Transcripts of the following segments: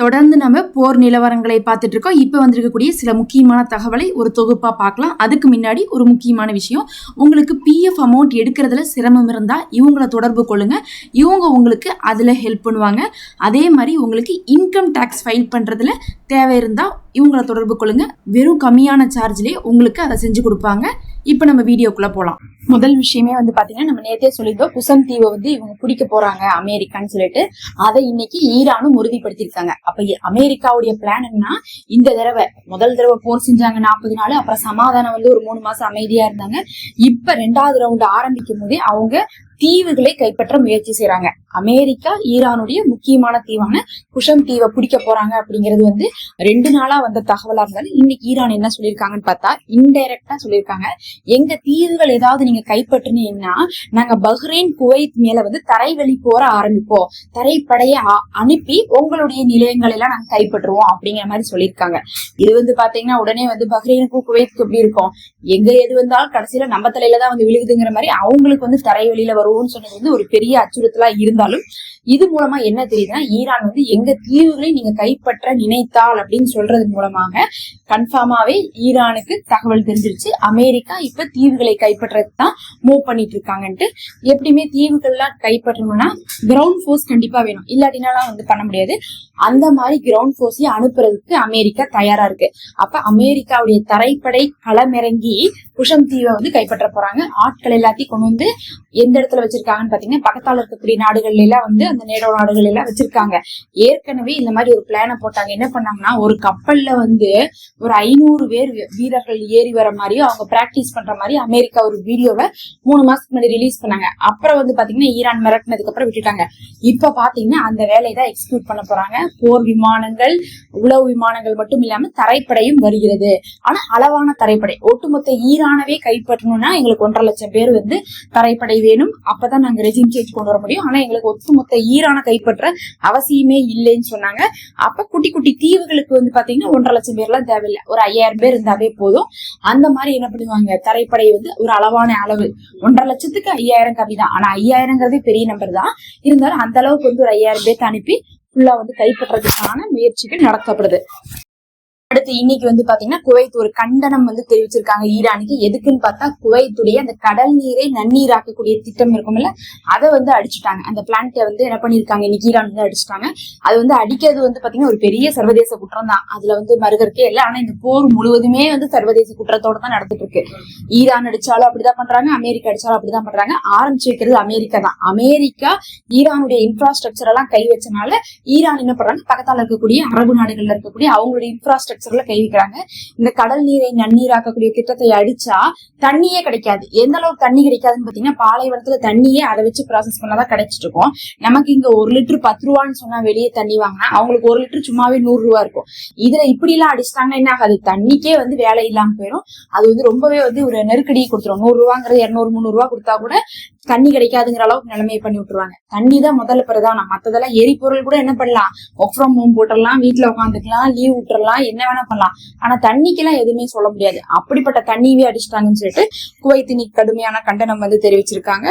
தொடர்ந்து நம்ம போர் நிலவரங்களை பார்த்துட்டு இருக்கோம். இப்போ வந்திருக்கக்கூடிய சில முக்கியமான தகவலை ஒரு தொகுப்பா பார்க்கலாம். அதுக்கு முன்னாடி ஒரு முக்கியமான விஷயம், உங்களுக்கு பிஎஃப் அமௌண்ட் எடுக்கிறதுல சிரமம் இருந்தா இவங்களை தொடர்பு கொள்ளுங்க. இவங்க உங்களுக்கு அதுல ஹெல்ப் பண்ணுவாங்க. அதே மாதிரி உங்களுக்கு இன்கம் டேக்ஸ் ஃபைல் பண்றதுல தேவை இருந்தா இவங்களை தொடர்பு கொள்ளுங்க. வெறும் கம்மியான சார்ஜ்லயே உங்களுக்கு அதை செஞ்சு கொடுப்பாங்க. இப்ப நம்ம வீடியோக்குள்ள போலாம். முதல் விஷயமே பாத்தீங்கன்னா, நம்ம நேத்தே சொல்லியிருந்தோம், குசம் தீவை இவங்க பிடிக்க போறாங்க அமெரிக்கான்னு சொல்லிட்டு. அதை இன்னைக்கு ஈரானும் உறுதிப்படுத்திருக்காங்க. அப்ப அமெரிக்காவுடைய பிளான் என்ன, இந்த முதல் தடவை போர் செஞ்சாங்க 40 நாள், அப்புறம் சமாதானம் ஒரு 3 மாசம் அமைதியா இருந்தாங்க. இப்ப 2வது ரவுண்ட் ஆரம்பிக்கும் போதே அவங்க தீவுகளை கைப்பற்ற முயற்சி செய்யறாங்க. அமெரிக்கா ஈரானுடைய முக்கியமான தீவான குஷம் தீவை பிடிக்க போறாங்க அப்படிங்கிறது 2 நாளா வந்த தகவலா இருந்தாலும், இன்னைக்கு ஈரான் என்ன சொல்லியிருக்காங்கன்னு பார்த்தா, இன்டைரக்டா சொல்லியிருக்காங்க, எங்க தீவுகள் ஏதாவது நீங்க கைப்பற்றினீங்கன்னா நாங்க பஹ்ரைன் குவைத் மேல தரைவழி போற ஆரம்பிப்போம், தரைப்படையை அனுப்பி உங்களுடைய நிலையங்கள் எல்லாம் நாங்க கைப்பற்றுவோம் அப்படிங்கிற மாதிரி சொல்லியிருக்காங்க. இது பாத்தீங்கன்னா உடனே பஹ்ரைனுக்கும் குவைத்துக்கு எப்படி இருக்கும், எங்க எது வந்தாலும் கடைசியில நம்ம தலையில தான் விழுகுதுங்கிற மாதிரி அவங்களுக்கு தரைவழியில வருவோம்னு சொன்னது ஒரு பெரிய அச்சுறுத்தலா இருந்தாலும், இது மூலமா என்ன தெரியுதுன்னா, ஈரான் எங்க தீவுகளை நீங்க கைப்பற்ற நினைத்தால் அப்படின்னு சொல்றது மூலமாக கன்ஃபார்மாவே ஈரானுக்கு தகவல் தெரிஞ்சிருச்சு. அமெரிக்கா இப்ப தீவுகளை கைப்பற்றதுக்கு தான் மூவ் பண்ணிட்டு இருக்காங்கன்ட்டு. எப்படியுமே தீவுகள்லாம் கைப்பற்றணும்னா கிரவுண்ட் ஃபோர்ஸ் கண்டிப்பா வேணும், இல்லாட்டினாலாம் பண்ண முடியாது. அந்த மாதிரி கிரவுண்ட் ஃபோர்ஸையும் அனுப்புறதுக்கு அமெரிக்கா தயாரா இருக்கு. அப்ப அமெரிக்காவுடைய தரைப்படை களமிறங்கி குஷம் தீவை கைப்பற்ற போறாங்க. ஆட்கள் எல்லாத்தையும் கொண்டு எந்த இடத்துல வச்சிருக்காங்கன்னு பாத்தீங்கன்னா, பக்கத்தால இருக்கக்கூடிய நாடுகள்ல எல்லாம் அந்த நேடோ நாடுகள் எல்லாம் வச்சிருக்காங்க. ஏற்கனவே இந்த மாதிரி ஒரு பிளான போட்டாங்க. என்ன பண்ணாங்கன்னா, ஒரு கப்பல்ல ஒரு 500 பேர் வீரர்கள் ஏறி வர மாதிரியும் அவங்க பிராக்டிஸ் பண்ற மாதிரி அமெரிக்கா ஒரு வீடியோவை 3 மாசத்துக்கு முன்னாடி ரிலீஸ் பண்ணாங்க. அப்புறம் பாத்தீங்கன்னா ஈரான் மிரட்டினதுக்கு அப்புறம் விட்டுட்டாங்க. இப்ப பாத்தீங்கன்னா அந்த வேலையை தான் எக்ஸிக்யூட் பண்ண போறாங்க. போர் விமானங்கள், உளவு விமானங்கள் மட்டும் இல்லாம தரைப்படையும் வருகிறது. ஆனா அளவான தரைப்படை. ஒட்டுமொத்த ஈரானவே கைப்பற்றணும்னா எங்களுக்கு 1.5 லட்சம் பேர் தரைப்படை வேணும். அப்பதான் நாங்க ரெஜிம் சேஞ்ச் கொண்டு வர முடியும். ஆனா எங்களுக்கு ஒட்டுமொத்த ஈரான கைப்பற்ற அவசியமே இல்லைன்னு சொன்னாங்க. அப்ப குட்டி குட்டி தீவுகளுக்கு பாத்தீங்கன்னா 1.5 லட்சம் பேர்லாம் தேவையில்லை, ஒரு 5000 பேர் இருந்தாவே போதும். அந்த மாதிரி என்ன பண்ணுவாங்க, தரைப்படை ஒரு அளவான அளவு. 1.5 லட்சத்துக்கு 5000 கம்மிதான். ஆனா 5000ங்கிறதே பெரிய நம்பர் தான். இருந்தாலும் அந்த அளவுக்கு ஒரு 5000 பேர்த்து அனுப்பி ஃபுல்லா கைப்பற்றதுக்கான முயற்சிகள் நடத்தப்படுது. அடுத்து இன்னைக்கு பாத்தீங்கன்னா குவைத் ஒரு கண்டனம் தெரிவிச்சிருக்காங்க ஈரானுக்கு. எதுக்குன்னு பார்த்தா, குவைத்துடைய அந்த கடல் நீரை நன்னீராக்கக்கூடிய திட்டம் இருக்கும்ல, அதை அடிச்சுட்டாங்க. அந்த பிளான்ட்டை என்ன பண்ணிருக்காங்க, இன்னைக்கு ஈரான் அடிச்சுட்டாங்க. அது அடிக்கிறது பாத்தீங்கன்னா ஒரு பெரிய சர்வதேச குற்றம் தான். அதுல மறுகறக்கே இல்லை. ஆனா இந்த போர் முழுவதுமே சர்வதேச குற்றத்தோட தான் நடந்துட்டு இருக்கு. ஈரான் அடிச்சாலும் அப்படிதான் பண்றாங்க, அமெரிக்கா அடிச்சாலும் அப்படிதான் பண்றாங்க. ஆரம்பிச்சு வைக்கிறது அமெரிக்கா தான். அமெரிக்கா ஈரானுடைய இன்ஃப்ராஸ்ட்ரக்சர் எல்லாம் கை வச்சனால ஈரான் என்ன பண்றாங்க, பக்கத்தால இருக்கக்கூடிய அரபு நாடுகள்ல இருக்கக்கூடிய அவங்களுடைய இன்ஃப்ராஸ்ட்ரக்சர் கை வைக்கிறாங்க. இந்த கடல் நீரை நன்னீராக்கக்கூடிய திட்டத்தை அடிச்சா தண்ணியே கிடைக்காது. எந்த அளவுக்கு தண்ணி கிடைக்காதுன்னு பாத்தீங்கன்னா, பாலைவனத்துல தண்ணியே அதை வச்சு ப்ராசஸ் பண்ணாதான் கிடைச்சிட்டு இருக்கும். நமக்கு இங்க 1 லிட்டர் 10 ரூபான்னு சொன்னா வெளியே தண்ணி வாங்கினா அவங்களுக்கு 1 லிட்டர் சும்மாவே 100 ரூபா இருக்கும். இதுல இப்படி எல்லாம் அடிச்சிட்டாங்கன்னா என்ன ஆகாது, தண்ணிக்கே வேலை இல்லாம போயிடும். அது ரொம்பவே ஒரு நெருக்கடியை கொடுத்துரும். 100 ரூபாங்கிறது 200 300 ரூபா கொடுத்தா கூட தண்ணி கிடைக்காதுங்கிற அளவுக்கு நிலைமையை பண்ணி விட்டுருவாங்க. தண்ணி தான் முதல்ல பிரதானம். மத்ததெல்லாம் எரிபொருள் கூட என்ன பண்ணலாம், ஒர்க் ஃப்ரம் ஹோம் போட்டுடலாம், வீட்டுல உட்காந்துக்கலாம், லீவ் விட்டுறலாம், என்ன வேணா பண்ணலாம். ஆனா தண்ணிக்கெல்லாம் எதுவுமே சொல்ல முடியாது. அப்படிப்பட்ட தண்ணியவே அடிச்சிட்டாங்கன்னு சொல்லிட்டு குவைத் இன்னைக்கு கடுமையான கண்டனம் தெரிவிச்சிருக்காங்க.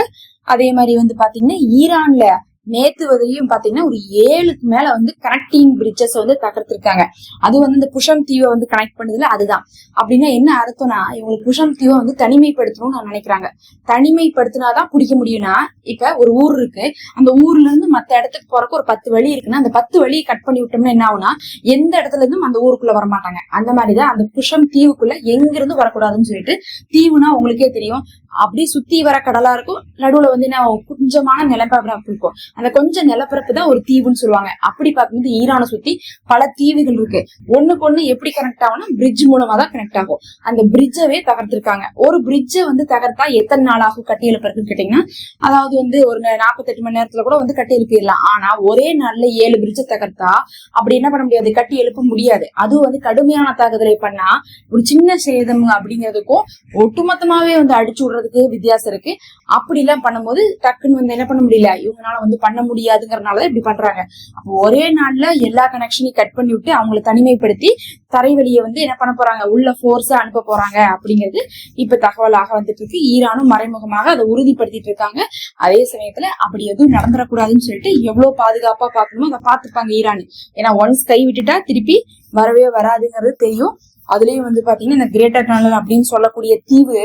அதே மாதிரி பாத்தீங்கன்னா, ஈரான்ல நேத்து வரையும் பாத்தீங்கன்னா ஒரு 7க்கு மேல கனெக்டிங் பிரிட்ஜஸ் தகர்த்திருக்காங்க. அது இந்த குஷம் தீவை கனெக்ட் பண்ணதுல அதுதான். அப்படின்னா என்ன அர்த்தம்னா, இவங்களுக்கு குஷம் தீவை தனிமைப்படுத்தணும்னு நான் நினைக்கிறாங்க. தனிமைப்படுத்தினாதான் பிடிக்க முடியும்னா, இப்ப ஒரு ஊர் இருக்கு, அந்த ஊர்ல இருந்து மத்த இடத்துக்கு போறக்கு ஒரு 10 வழி இருக்குன்னா, அந்த 10 வழியை கட் பண்ணி விட்டோம்னா என்ன ஆகுனா, எந்த இடத்துல இருந்தும் அந்த ஊருக்குள்ள வரமாட்டாங்க. அந்த மாதிரிதான் அந்த குஷம் தீவுக்குள்ள எங்க இருந்து வரக்கூடாதுன்னு சொல்லிட்டு, தீவுனா உங்களுக்கே தெரியும், அப்படி சுத்தி வர கடலா இருக்கும், நடுவுல என்ன கொஞ்சமான நிலப்பரப்பு இருக்கும். அந்த கொஞ்சம் நிலப்பரப்பு தான் ஒரு தீவுன்னு சொல்லுவாங்க. அப்படி பார்க்கும்போது ஈரானை சுத்தி பல தீவுகள் இருக்கு. ஒண்ணுக்கு ஒண்ணு எப்படி கனெக்ட் ஆகும்னா, பிரிட்ஜ் மூலமா தான் கனெக்ட் ஆகும். அந்த பிரிட்ஜவே தகர்த்திருக்காங்க. ஒரு பிரிட்ஜை தகர்த்தா எத்தனை நாள் ஆகும் கட்டி எழுப்புறதுன்னு கேட்டீங்கன்னா, அதாவது ஒரு 48 மணி நேரத்துல கூட கட்டி எழுப்பிடலாம். ஆனா ஒரே நாள்ல 7 பிரிட்ஜை தகர்த்தா அப்படி என்ன பண்ண முடியாது, கட்டி எழுப்ப முடியாது. அதுவும் கடுமையான தாக்குதலை பண்ணா ஒரு சின்ன சேதம் அப்படிங்கிறதுக்கும் ஒட்டுமொத்தமாவே அடிச்சு விடுறது பண்றதுக்கு வித்தியாசம் இருக்கு. அப்படி எல்லாம் பண்ணும்போது டக்குன்னு வந்து என்ன பண்ண முடியல, இவங்களால வந்து பண்ண முடியாதுங்கிறதுனாலதான் இப்படி பண்றாங்க. அப்போ ஒரே நாள்ல எல்லா கனெக்ஷனையும் கட் பண்ணி விட்டு அவங்களை தனிமைப்படுத்தி தரைவழியை வந்து என்ன பண்ண போறாங்க, உள்ள போர்ஸா அனுப்ப போறாங்க அப்படிங்கிறது இப்ப தகவலாக வந்துட்டு இருக்கு. ஈரானும் மறைமுகமாக அதை உறுதிப்படுத்திட்டு இருக்காங்க. அதே சமயத்துல அப்படி எதுவும் நடந்துடக்கூடாதுன்னு சொல்லிட்டு எவ்வளவு பாதுகாப்பா பாக்கணுமோ அதை பாத்துப்பாங்க ஈரான். ஏன்னா ஒன்ஸ் கை விட்டுட்டா திருப்பி வரவே வராதுங்கிறது தெரியும். அதுலயும் வந்து பாத்தீங்கன்னா இந்த கிரேட்டர் டனல் அப்படின்னு சொல்லக்கூடிய தீவு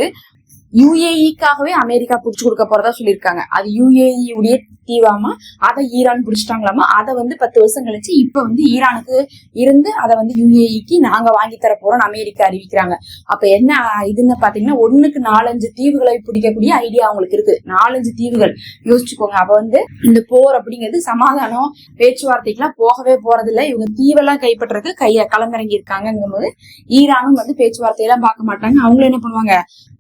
யுஏஇக்காகவே அமெரிக்கா புடிச்சு கொடுக்க போறதா சொல்லியிருக்காங்க. அது யுஏஇ உடைய தீவாமா, அதை ஈரான் பிடிச்சிட்டாங்களாமா. அதை வந்து 10 வருஷம் கழிச்சு இப்ப வந்து ஈரானுக்கு இருந்து அதை வந்து யுஏஇக்கு நாங்க வாங்கி தர போறோம்னு அமெரிக்கா அறிவிக்கிறாங்க. அப்ப என்ன இதுன்னு பாத்தீங்கன்னா 1க்கு 4-5 தீவுகளை பிடிக்கக்கூடிய ஐடியா அவங்களுக்கு இருக்கு. 4-5 தீவுகள் யோசிச்சுக்கோங்க. அப்ப வந்து இந்த போர் அப்படிங்கிறது சமாதானம் பேச்சுவார்த்தைக்கெல்லாம் போகவே போறது இல்ல. இவங்க தீவெல்லாம் கைப்பற்றுறதுக்கு களமிறங்கி இருக்காங்கும் போது ஈரானும் வந்து பேச்சுவார்த்தையெல்லாம் பார்க்க மாட்டாங்க. அவங்களும் என்ன பண்ணுவாங்க,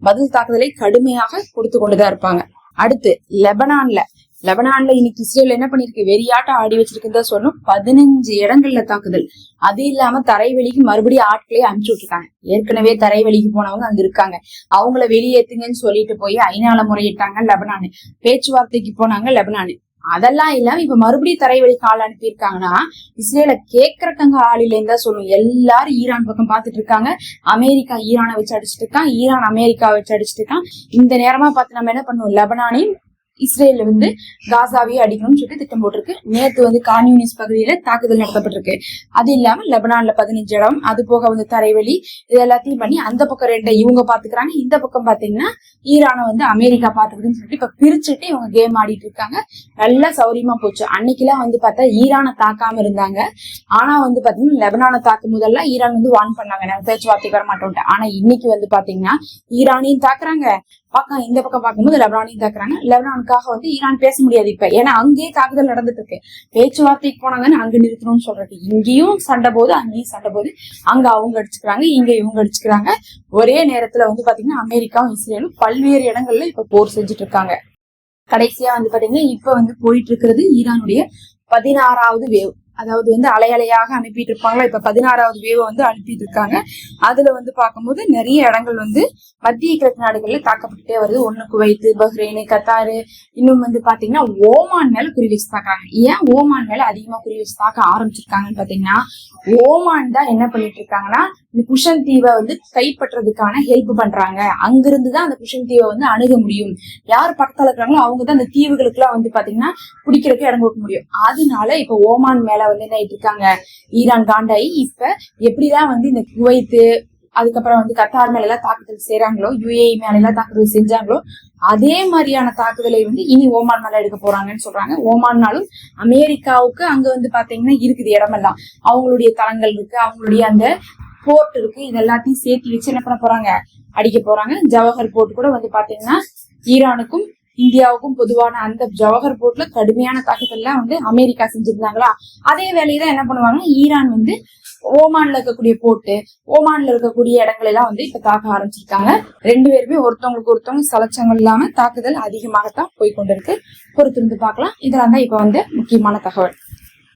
பதில் தாக்குதலை கடுமையாக கொடுத்து கொண்டுதான் இருப்பாங்க. அடுத்து லெபனான்ல இன்னைக்கு இஸ்ரேல் என்ன பண்ணிருக்கு, வெறியாட்டம் ஆடி வச்சிருக்குன்னு தான் சொல்லணும். 15 இடங்கள்ல தாக்குதல். அது இல்லாம தரைவெளிக்கு மறுபடியும் ஆட்களே அனுப்பிச்சு விட்டுருக்காங்க. ஏற்கனவே தரைவெளிக்கு போனவங்க அங்க இருக்காங்க, அவங்கள வெளியேத்துங்கன்னு சொல்லிட்டு போய் ஐநால முறையிட்டாங்க லெபனான். பேச்சுவார்த்தைக்கு போனாங்க லெபனான். அதெல்லாம் இல்லாம இப்ப மறுபடியும் தரைவழி கால் அனுப்பியிருக்காங்கன்னா இஸ்ரேல கேக்குறக்கங்க ஆள் இல்லைன்னு தான் சொல்லுவோம். எல்லாரும் ஈரான் பக்கம் பாத்துட்டு இருக்காங்க. அமெரிக்கா ஈரானை வச்சு அடிச்சுட்டு இருக்கான், ஈரான் அமெரிக்காவை வச்சு அடிச்சுட்டு இருக்கான். இந்த நேரமா பார்த்து நம்ம என்ன பண்ணுவோம், லெபனானையும் இஸ்ரேல வந்து காசாவையே அடிக்கணும்னு சொல்லிட்டு திட்டம் போட்டிருக்கு. நேத்து வந்து கான்யூனிஸ் பகுதியில தாக்குதல் நடத்தப்பட்டிருக்கு. அது இல்லாம லெபனான்ல 15 இடம், அது போக வந்து தரைவழி, இது எல்லாத்தையும் பண்ணி அந்த பக்கம் 2 இவங்க பாத்துக்கிறாங்க, இந்த பக்கம் பாத்தீங்கன்னா ஈரானை வந்து அமெரிக்கா பாத்துக்குதுன்னு சொல்லிட்டு இப்ப பிரிச்சுட்டு இவங்க கேம் ஆடிட்டு இருக்காங்க. நல்லா சௌரியமா போச்சு. அன்னைக்கெல்லாம் வந்து பார்த்தா ஈரானை தாக்காம இருந்தாங்க. ஆனா வந்து பாத்தீங்கன்னா லெபனானை தாக்கும் போதெல்லாம் ஈரான் வந்து வார்ன் பண்ணாங்க, நாங்க பேச்சுவார்த்தைக்கு வர மாட்டோம். ஆனா இன்னைக்கு வந்து பாத்தீங்கன்னா ஈரானையும் தாக்குறாங்க, பக்கம் இந்த பக்கம் பார்க்கும்போது லெபனானையும் தாக்குறாங்க. லெபனானுக்காக வந்து ஈரான் பேச முடியாது இப்ப, ஏன்னா அங்கேயே தாக்குதல் நடந்துட்டு இருக்கு. பேச்சுவார்த்தைக்கு போனாங்கன்னு அங்க நிறுத்தணும்னு சொல்றது. இங்கேயும் சண்டை போது, அங்கேயும் சண்டை போது. அங்க அவங்க அடிச்சுக்கிறாங்க, இங்க இவங்க அடிச்சுக்கிறாங்க. ஒரே நேரத்துல வந்து பாத்தீங்கன்னா அமெரிக்காவும் இஸ்ரேலும் பல்வேறு இடங்கள்ல இப்ப போர் செஞ்சுட்டு இருக்காங்க. கடைசியா வந்து பாத்தீங்கன்னா இப்ப வந்து போயிட்டு இருக்கிறது ஈரானுடைய 16வது வேவ். அதாவது வந்து அலையாக அனுப்பிட்டு இருப்பாங்களா, இப்ப 16வது வேவை வந்து அனுப்பிட்டு இருக்காங்க. அதுல வந்து பார்க்கும்போது நிறைய இடங்கள் வந்து மத்திய கிழக்கு நாடுகள்ல தாக்கப்பட்டுட்டே வருது. ஒண்ணு குவைத், பஹ்ரைன், கத்தாரு, இன்னும் வந்து பாத்தீங்கன்னா ஓமான் மேல குறி வச்சு தாக்குறாங்க. ஏன் ஓமான் மேல அதிகமா குறி வச்சு தாக்க ஆரம்பிச்சிருக்காங்கன்னு பாத்தீங்கன்னா, ஓமான் தான் என்ன பண்ணிட்டு இருக்காங்கன்னா இந்த குஷன் தீவை வந்து கைப்பற்றதுக்கான ஹெல்ப் பண்றாங்க. அங்கிருந்துதான் அந்த குஷன் தீவை வந்து அணுக முடியும். யார் பக்கத்துல இருக்கிறாங்களோ அவங்கதான் அந்த தீவுகளுக்கு எல்லாம் வந்து பாத்தீங்கன்னா குடிக்கிறதுக்கு இடம் கொடுக்க முடியும். அதனால இப்ப ஓமான் மேல வந்து என்ன ஆயிட்டு இருக்காங்க, ஈரான் காண்டாயி இப்ப எப்படிதான் வந்து இந்த குவைத்து, அதுக்கப்புறம் வந்து கத்தார் மேல எல்லாம் தாக்குதல் செய்யறாங்களோ, யுஏஇ மேல எல்லாம் தாக்குதல் செஞ்சாங்களோ, அதே மாதிரியான தாக்குதலை வந்து இனி ஓமான் மேல எடுக்க போறாங்கன்னு சொல்றாங்க. ஓமான்னாலும் அமெரிக்காவுக்கு அங்க வந்து பாத்தீங்கன்னா இருக்குது இடமெல்லாம், அவங்களுடைய தளங்கள் இருக்கு, அவங்களுடைய அந்த போர்ட் இருக்கு. இது எல்லாத்தையும் சேர்த்து வச்சு என்ன பண்ண போறாங்க, அடிக்க போறாங்க. ஜவஹர் போர்ட் கூட வந்து பாத்தீங்கன்னா ஈரானுக்கும் இந்தியாவுக்கும் பொதுவான அந்த ஜவஹர் போர்ட்ல கடுமையான தாக்குதல்லாம் வந்து அமெரிக்கா செஞ்சிருந்தாங்களா, அதே வேலையதான் என்ன பண்ணுவாங்க, ஈரான் வந்து ஓமான்ல இருக்கக்கூடிய போர்ட்டு, ஓமான்ல இருக்கக்கூடிய இடங்கள் எல்லாம் வந்து இப்ப தாக்க ஆரம்பிச்சிருக்காங்க. 2 பேருமே ஒருத்தவங்களுக்கு ஒருத்தவங்க சலச்சங்கள் இல்லாம தாக்குதல் அதிகமாகத்தான் போய் கொண்டிருக்கு. பொறுத்திருந்து பார்க்கலாம். இதெல்லாம் தான் இப்ப வந்து முக்கியமான தகவல்.